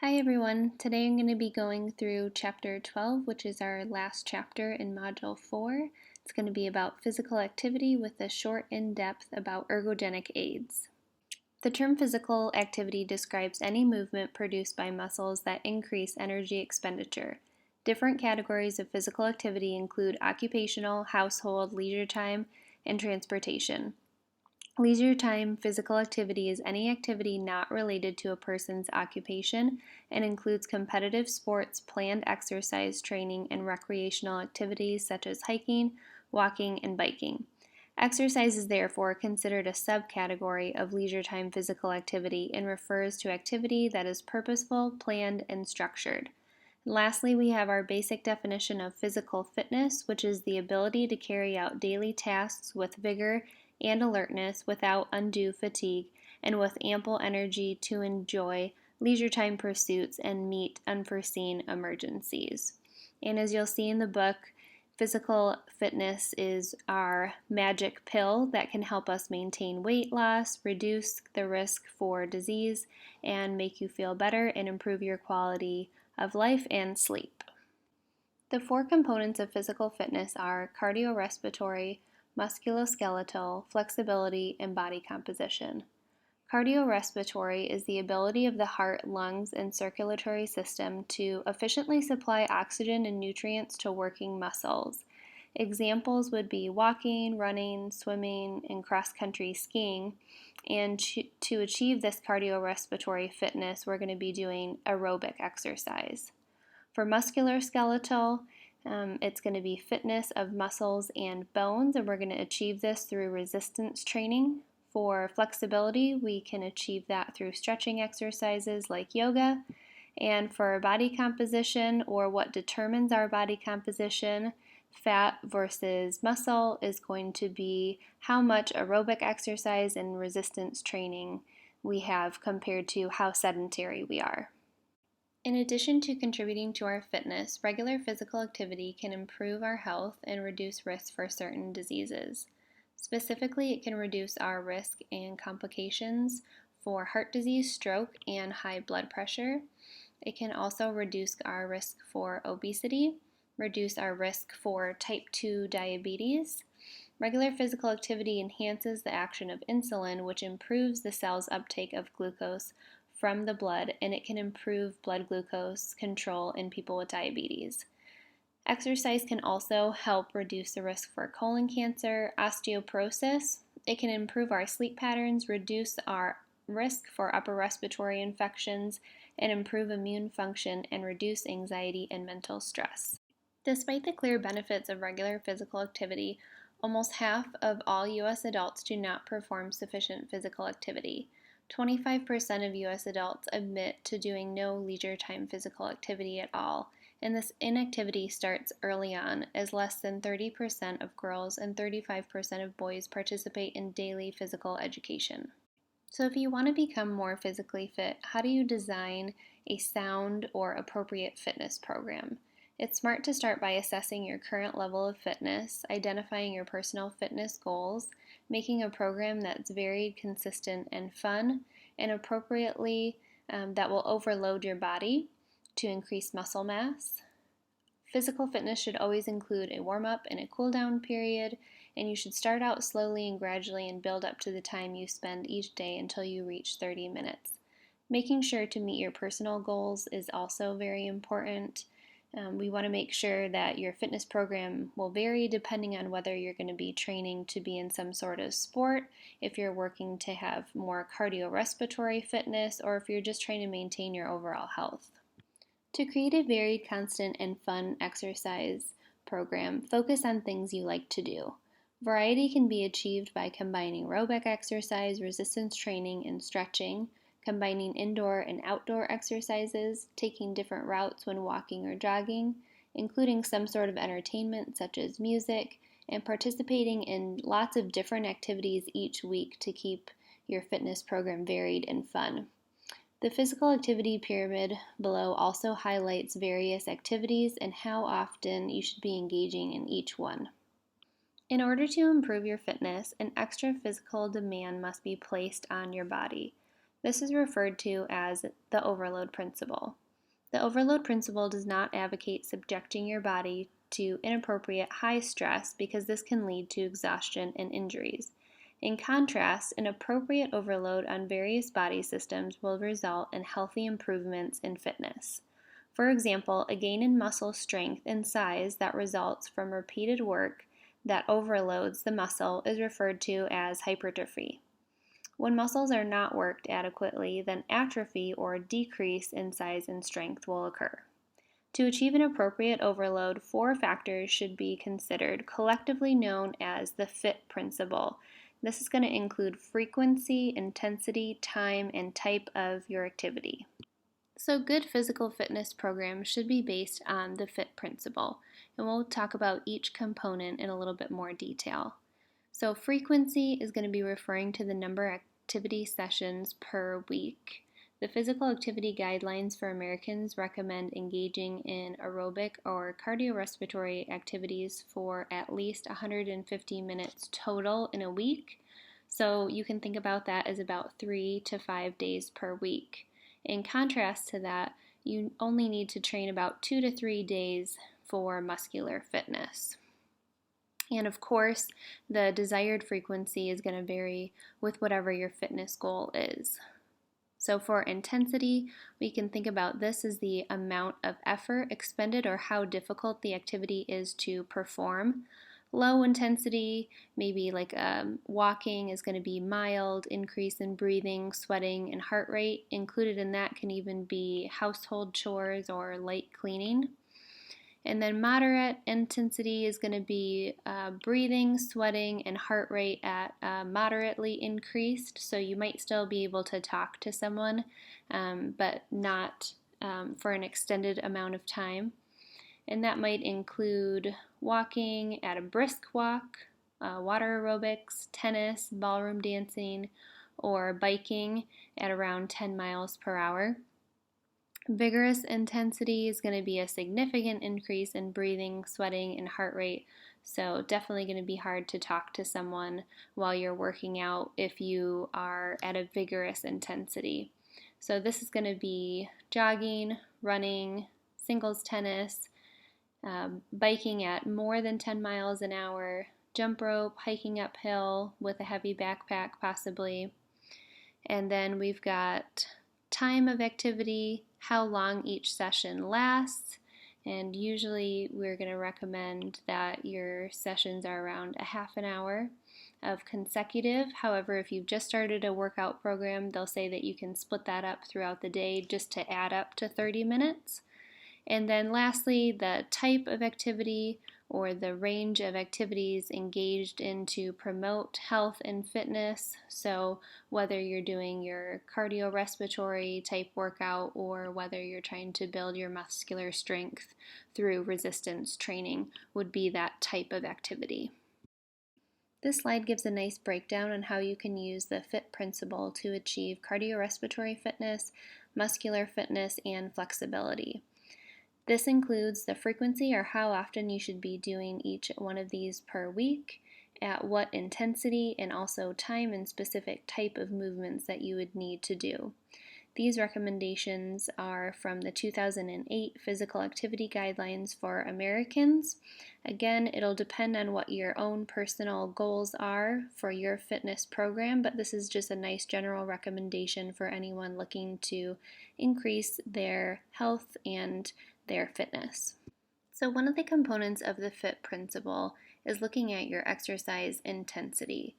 Hi everyone, today I'm going to be going through chapter 12, which is our last chapter in module 4. It's going to be about physical activity with a short in-depth about ergogenic aids. The term physical activity describes any movement produced by muscles that increase energy expenditure. Different categories of physical activity include occupational, household, leisure time, and transportation. Leisure time physical activity is any activity not related to a person's occupation and includes competitive sports, planned exercise, training, and recreational activities such as hiking, walking, and biking. Exercise is therefore considered a subcategory of leisure time physical activity and refers to activity that is purposeful, planned, and structured. And lastly, we have our basic definition of physical fitness, which is the ability to carry out daily tasks with vigor and alertness without undue fatigue and with ample energy to enjoy leisure time pursuits and meet unforeseen emergencies. And as you'll see in the book, physical fitness is our magic pill that can help us maintain weight loss, reduce the risk for disease, and make you feel better and improve your quality of life and sleep. The four components of physical fitness are cardiorespiratory, musculoskeletal, flexibility, and body composition. Cardiorespiratory is the ability of the heart, lungs, and circulatory system to efficiently supply oxygen and nutrients to working muscles. Examples would be walking, running, swimming, and cross-country skiing. And to achieve this cardiorespiratory fitness, we're going to be doing aerobic exercise. For musculoskeletal, it's going to be fitness of muscles and bones, and we're going to achieve this through resistance training. For flexibility, we can achieve that through stretching exercises like yoga. And for body composition, or what determines our body composition, fat versus muscle, is going to be how much aerobic exercise and resistance training we have compared to how sedentary we are. In addition to contributing to our fitness, regular physical activity can improve our health and reduce risk for certain diseases. Specifically, it can reduce our risk and complications for heart disease, stroke, and high blood pressure. It can also reduce our risk for obesity, reduce our risk for type 2 diabetes. Regular physical activity enhances the action of insulin, which improves the cell's uptake of glucose from the blood, and it can improve blood glucose control in people with diabetes. Exercise can also help reduce the risk for colon cancer, osteoporosis. It can improve our sleep patterns, reduce our risk for upper respiratory infections, and improve immune function and reduce anxiety and mental stress. Despite the clear benefits of regular physical activity, almost half of all U.S. adults do not perform sufficient physical activity. 25% of U.S. adults admit to doing no leisure time physical activity at all, and this inactivity starts early on, as less than 30% of girls and 35% of boys participate in daily physical education. So if you want to become more physically fit, how do you design a sound or appropriate fitness program? It's smart to start by assessing your current level of fitness, identifying your personal fitness goals, making a program that's varied, consistent, and fun, and appropriately that will overload your body to increase muscle mass. Physical fitness should always include a warm-up and a cool-down period, and you should start out slowly and gradually and build up to the time you spend each day until you reach 30 minutes. Making sure to meet your personal goals is also very important. We want to make sure that your fitness program will vary depending on whether you're going to be training to be in some sort of sport, if you're working to have more cardiorespiratory fitness, or if you're just trying to maintain your overall health. To create a varied, constant, and fun exercise program, focus on things you like to do. Variety can be achieved by combining aerobic exercise, resistance training, and stretching, combining indoor and outdoor exercises, taking different routes when walking or jogging, including some sort of entertainment such as music, and participating in lots of different activities each week to keep your fitness program varied and fun. The physical activity pyramid below also highlights various activities and how often you should be engaging in each one. In order to improve your fitness, an extra physical demand must be placed on your body. This is referred to as the overload principle. The overload principle does not advocate subjecting your body to inappropriate high stress because this can lead to exhaustion and injuries. In contrast, an appropriate overload on various body systems will result in healthy improvements in fitness. For example, a gain in muscle strength and size that results from repeated work that overloads the muscle is referred to as hypertrophy. When muscles are not worked adequately, then atrophy or decrease in size and strength will occur. To achieve an appropriate overload, 4 factors should be considered, collectively known as the FIT principle. This is going to include frequency, intensity, time, and type of your activity. So good physical fitness programs should be based on the FIT principle, and we'll talk about each component in a little bit more detail. So frequency is going to be referring to the number of activity sessions per week. The physical activity guidelines for Americans recommend engaging in aerobic or cardiorespiratory activities for at least 150 minutes total in a week. So you can think about that as about 3 to 5 days per week. In contrast to that, you only need to train about 2 to 3 days for muscular fitness. And of course, the desired frequency is going to vary with whatever your fitness goal is. So for intensity, we can think about this as the amount of effort expended or how difficult the activity is to perform. Low intensity, maybe like walking, is going to be mild, increase in breathing, sweating, and heart rate. Included in that can even be household chores or light cleaning. And then moderate intensity is going to be breathing, sweating, and heart rate at moderately increased. So you might still be able to talk to someone, but not for an extended amount of time. And that might include walking at a brisk walk, water aerobics, tennis, ballroom dancing, or biking at around 10 miles per hour. Vigorous intensity is going to be a significant increase in breathing, sweating, and heart rate. So definitely going to be hard to talk to someone while you're working out if you are at a vigorous intensity. So this is going to be jogging, running, singles tennis, biking at more than 10 miles an hour, jump rope, hiking uphill with a heavy backpack possibly. And then we've got time of activity, how long each session lasts, and usually we're going to recommend that your sessions are around a half an hour of consecutive. However, if you've just started a workout program, they'll say that you can split that up throughout the day just to add up to 30 minutes. And then lastly, the type of activity or the range of activities engaged in to promote health and fitness. So whether you're doing your cardiorespiratory type workout or whether you're trying to build your muscular strength through resistance training would be that type of activity. This slide gives a nice breakdown on how you can use the FIT principle to achieve cardiorespiratory fitness, muscular fitness, and flexibility. This includes the frequency or how often you should be doing each one of these per week, at what intensity, and also time and specific type of movements that you would need to do. These recommendations are from the 2008 Physical Activity Guidelines for Americans. Again, it'll depend on what your own personal goals are for your fitness program, but this is just a nice general recommendation for anyone looking to increase their health and their fitness. So one of the components of the FIT principle is looking at your exercise intensity.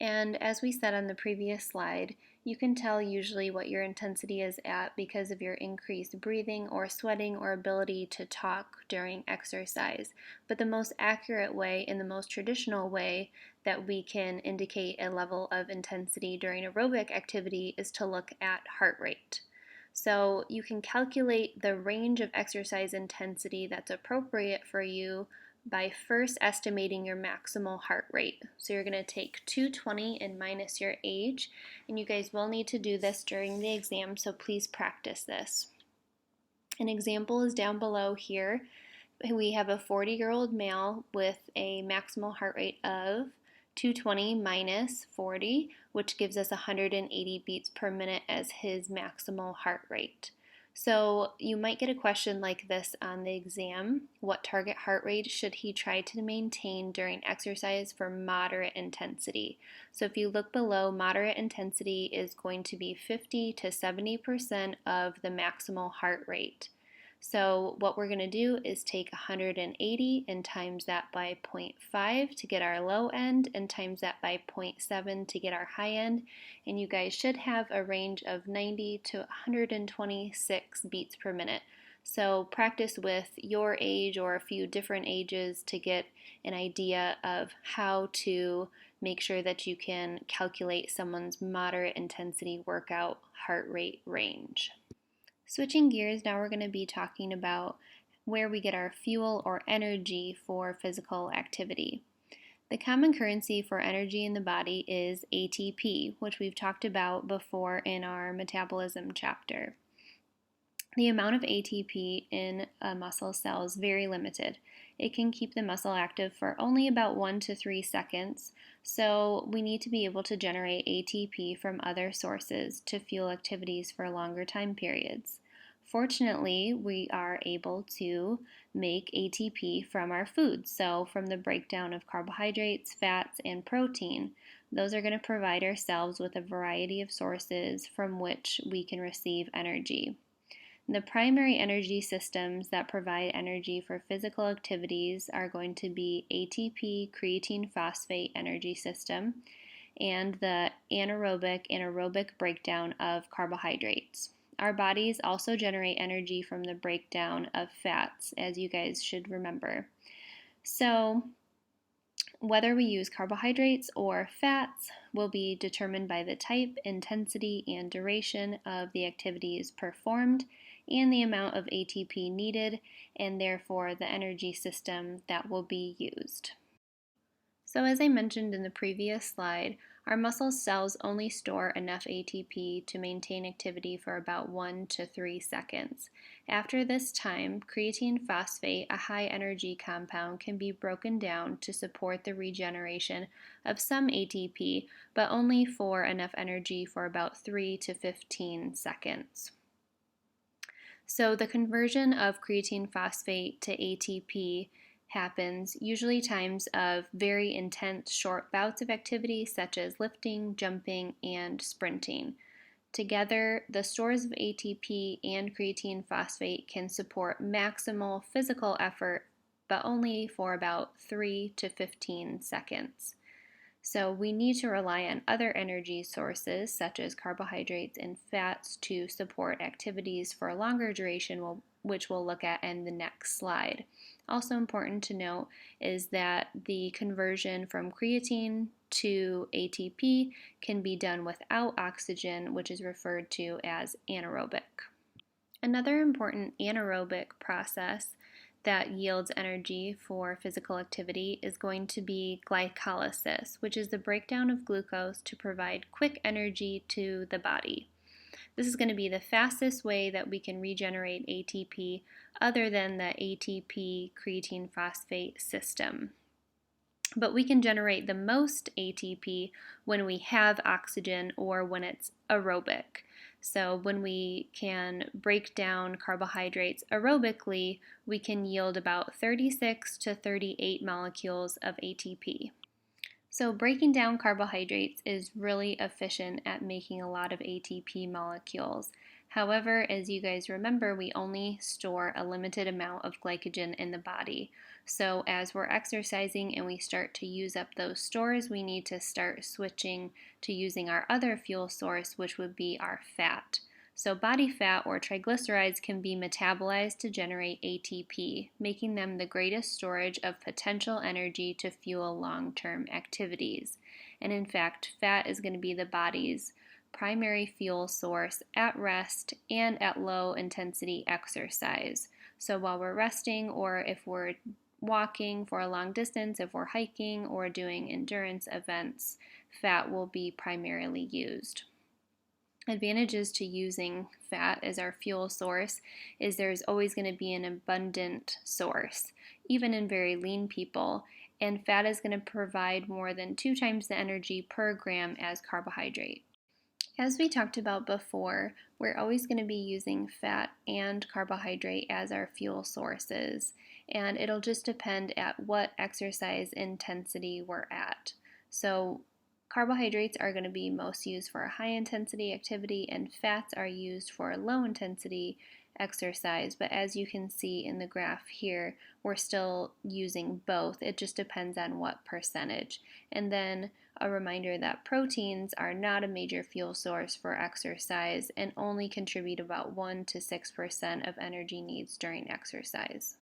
And as we said on the previous slide, you can tell usually what your intensity is at because of your increased breathing or sweating or ability to talk during exercise. But the most accurate way and the most traditional way that we can indicate a level of intensity during aerobic activity is to look at heart rate. So you can calculate the range of exercise intensity that's appropriate for you by first estimating your maximal heart rate. So you're going to take 220 and minus your age, and you guys will need to do this during the exam, so please practice this. An example is down below here. We have a 40-year-old male with a maximal heart rate of 220 minus 40, which gives us 180 beats per minute as his maximal heart rate. So you might get a question like this on the exam. What target heart rate should he try to maintain during exercise for moderate intensity? So if you look below, moderate intensity is going to be 50 to 70% of the maximal heart rate. So what we're going to do is take 180 and times that by 0.5 to get our low end, and times that by 0.7 to get our high end. And you guys should have a range of 90 to 126 beats per minute. So practice with your age or a few different ages to get an idea of how to make sure that you can calculate someone's moderate intensity workout heart rate range. Switching gears, now we're going to be talking about where we get our fuel or energy for physical activity. The common currency for energy in the body is ATP, which we've talked about before in our metabolism chapter. The amount of ATP in a muscle cell is very limited. It can keep the muscle active for only about 1 to 3 seconds, so we need to be able to generate ATP from other sources to fuel activities for longer time periods. Fortunately, we are able to make ATP from our foods, so from the breakdown of carbohydrates, fats, and protein. Those are going to provide our cells with a variety of sources from which we can receive energy. The primary energy systems that provide energy for physical activities are going to be ATP creatine phosphate energy system and the anaerobic and aerobic breakdown of carbohydrates. Our bodies also generate energy from the breakdown of fats, as you guys should remember. So, whether we use carbohydrates or fats will be determined by the type, intensity, and duration of the activities performed and the amount of ATP needed, and therefore the energy system that will be used. So as I mentioned in the previous slide, our muscle cells only store enough ATP to maintain activity for about 1 to 3 seconds. After this time, creatine phosphate, a high energy compound, can be broken down to support the regeneration of some ATP, but only for enough energy for about 3 to 15 seconds. So the conversion of creatine phosphate to ATP happens usually times of very intense short bouts of activity such as lifting, jumping, and sprinting. Together, the stores of ATP and creatine phosphate can support maximal physical effort, but only for about 3 to 15 seconds. So we need to rely on other energy sources such as carbohydrates and fats to support activities for a longer duration, which we'll look at in the next slide. Also important to note is that the conversion from creatine to ATP can be done without oxygen, which is referred to as anaerobic. Another important anaerobic process that yields energy for physical activity is going to be glycolysis, which is the breakdown of glucose to provide quick energy to the body. This is going to be the fastest way that we can regenerate ATP other than the ATP creatine phosphate system. But we can generate the most ATP when we have oxygen or when it's aerobic. So when we can break down carbohydrates aerobically, we can yield about 36 to 38 molecules of ATP. So breaking down carbohydrates is really efficient at making a lot of ATP molecules. However, as you guys remember, we only store a limited amount of glycogen in the body. So as we're exercising and we start to use up those stores, we need to start switching to using our other fuel source, which would be our fat. So body fat or triglycerides can be metabolized to generate ATP, making them the greatest storage of potential energy to fuel long-term activities. And in fact, fat is going to be the body's primary fuel source at rest and at low intensity exercise. So while we're resting, or if we're walking for a long distance, if we're hiking or doing endurance events, fat will be primarily used. Advantages to using fat as our fuel source is there's always going to be an abundant source, even in very lean people, and fat is going to provide more than 2 times the energy per gram as carbohydrate. As we talked about before, we're always going to be using fat and carbohydrate as our fuel sources, and it'll just depend at what exercise intensity we're at. So carbohydrates are going to be most used for high intensity activity, and fats are used for low intensity exercise. But as you can see in the graph here, we're still using both. It just depends on what percentage. And then a reminder that proteins are not a major fuel source for exercise and only contribute about 1 to 6% of energy needs during exercise.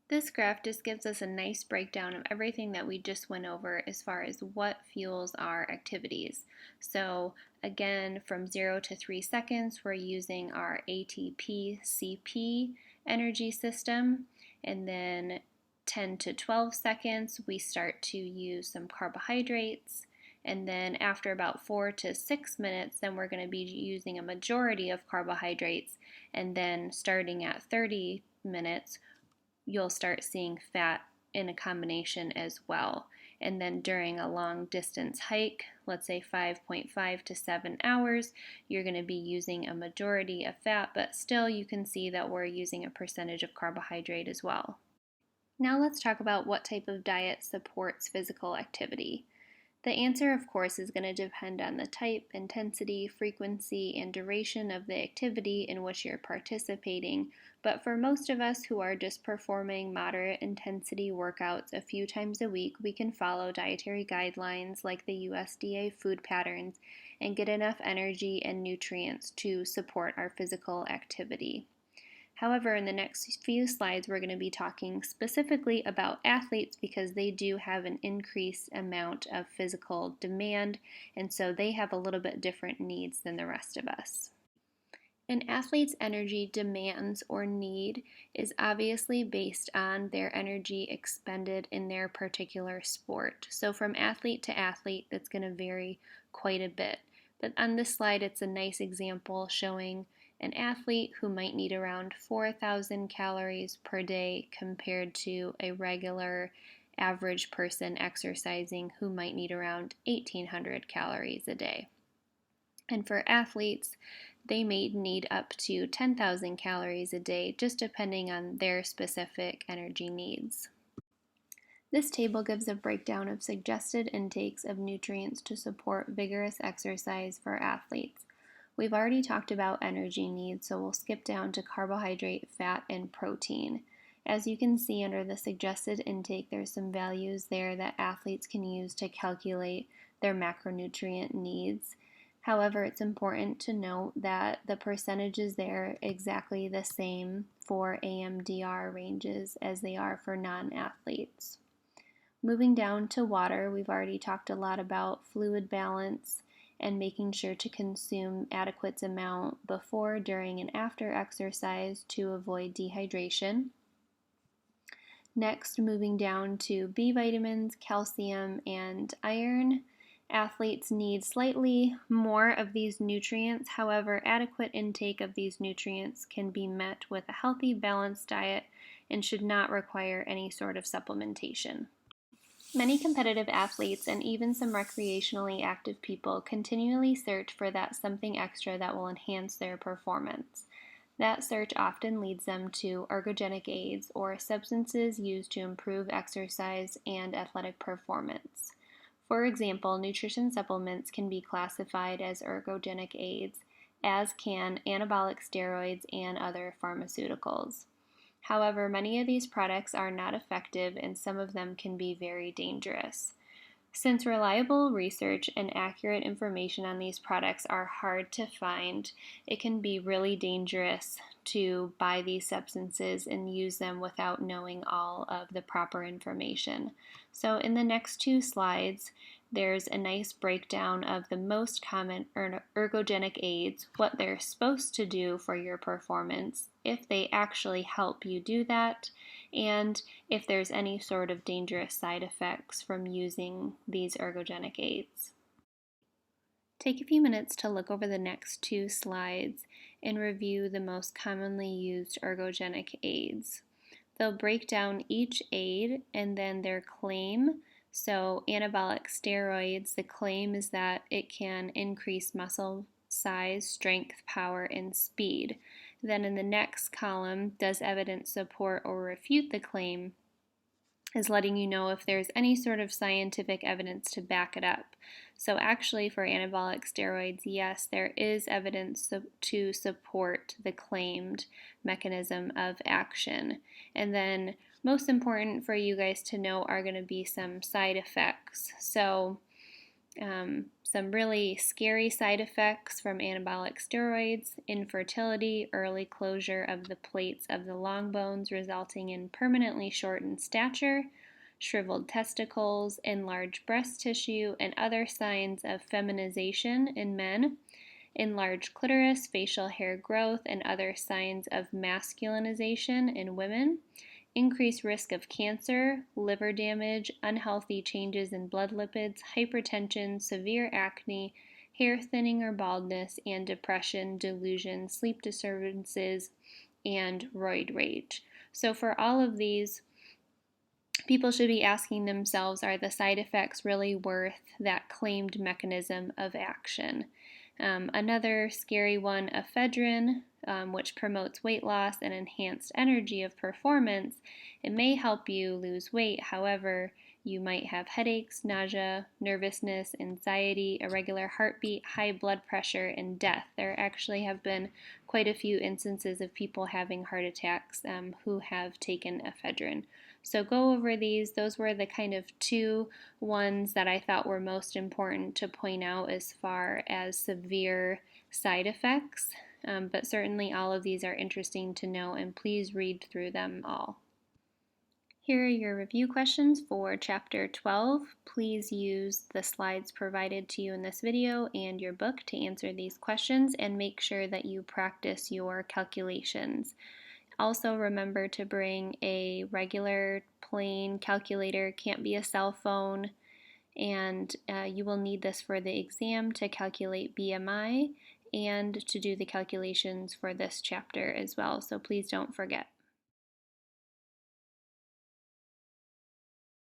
This graph just gives us a nice breakdown of everything that we just went over as far as what fuels our activities. So again, from 0 to 3 seconds, we're using our ATP-CP energy system, and then 10 to 12 seconds, we start to use some carbohydrates, and then after about 4 to 6 minutes, then we're going to be using a majority of carbohydrates, and then starting at 30 minutes, you'll start seeing fat in a combination as well. And then during a long distance hike, let's say 5.5 to 7 hours, you're going to be using a majority of fat, but still you can see that we're using a percentage of carbohydrate as well. Now let's talk about what type of diet supports physical activity. The answer, of course, is going to depend on the type, intensity, frequency, and duration of the activity in which you're participating, but for most of us who are just performing moderate intensity workouts a few times a week, we can follow dietary guidelines like the USDA food patterns and get enough energy and nutrients to support our physical activity. However, in the next few slides, we're going to be talking specifically about athletes because they do have an increased amount of physical demand, and so they have a little bit different needs than the rest of us. An athlete's energy demands or need is obviously based on their energy expended in their particular sport. So from athlete to athlete, that's going to vary quite a bit. But on this slide, it's a nice example showing an athlete who might need around 4,000 calories per day compared to a regular average person exercising who might need around 1,800 calories a day. And for athletes, they may need up to 10,000 calories a day, just depending on their specific energy needs. This table gives a breakdown of suggested intakes of nutrients to support vigorous exercise for athletes. We've already talked about energy needs, so we'll skip down to carbohydrate, fat, and protein. As you can see under the suggested intake, there's some values there that athletes can use to calculate their macronutrient needs. However, it's important to note that the percentages there are exactly the same for AMDR ranges as they are for non-athletes. Moving down to water, we've already talked a lot about fluid balance and making sure to consume adequate amount before, during, and after exercise to avoid dehydration. Next, moving down to B vitamins, calcium, and iron. Athletes need slightly more of these nutrients. However, adequate intake of these nutrients can be met with a healthy, balanced diet and should not require any sort of supplementation. Many competitive athletes and even some recreationally active people continually search for that something extra that will enhance their performance. That search often leads them to ergogenic aids or substances used to improve exercise and athletic performance. For example, nutrition supplements can be classified as ergogenic aids, as can anabolic steroids and other pharmaceuticals. However, many of these products are not effective and some of them can be very dangerous. Since reliable research and accurate information on these products are hard to find, it can be really dangerous to buy these substances and use them without knowing all of the proper information. So in the next two slides, there's a nice breakdown of the most common ergogenic aids, what they're supposed to do for your performance, if they actually help you do that, and if there's any sort of dangerous side effects from using these ergogenic aids. Take a few minutes to look over the next two slides and review the most commonly used ergogenic aids. They'll break down each aid and then their claim. So, anabolic steroids, the claim is that it can increase muscle size, strength, power, and speed. Then in the next column, does evidence support or refute the claim? Is letting you know if there's any sort of scientific evidence to back it up. So, actually, for anabolic steroids, yes, there is evidence to support the claimed mechanism of action. And then, most important for you guys to know are going to be some side effects. So, some really scary side effects from anabolic steroids: infertility, early closure of the plates of the long bones, resulting in permanently shortened stature, shriveled testicles, enlarged breast tissue, and other signs of feminization in men, enlarged clitoris, facial hair growth, and other signs of masculinization in women, increased risk of cancer, liver damage, unhealthy changes in blood lipids, hypertension, severe acne, hair thinning or baldness, and depression, delusion, sleep disturbances, and roid rage. So, for all of these, people should be asking themselves, are the side effects really worth that claimed mechanism of action? Another scary one, ephedrine, which promotes weight loss and enhanced energy of performance. It may help you lose weight, however, you might have headaches, nausea, nervousness, anxiety, irregular heartbeat, high blood pressure, and death. There actually have been quite a few instances of people having heart attacks who have taken ephedrine. So go over these. Those were the kind of two ones that I thought were most important to point out as far as severe side effects. But certainly all of these are interesting to know, and please read through them all. Here are your review questions for Chapter 12. Please use the slides provided to you in this video and your book to answer these questions, and make sure that you practice your calculations. Also, remember to bring a regular plain calculator, can't be a cell phone, and you will need this for the exam to calculate BMI and to do the calculations for this chapter as well, so please don't forget.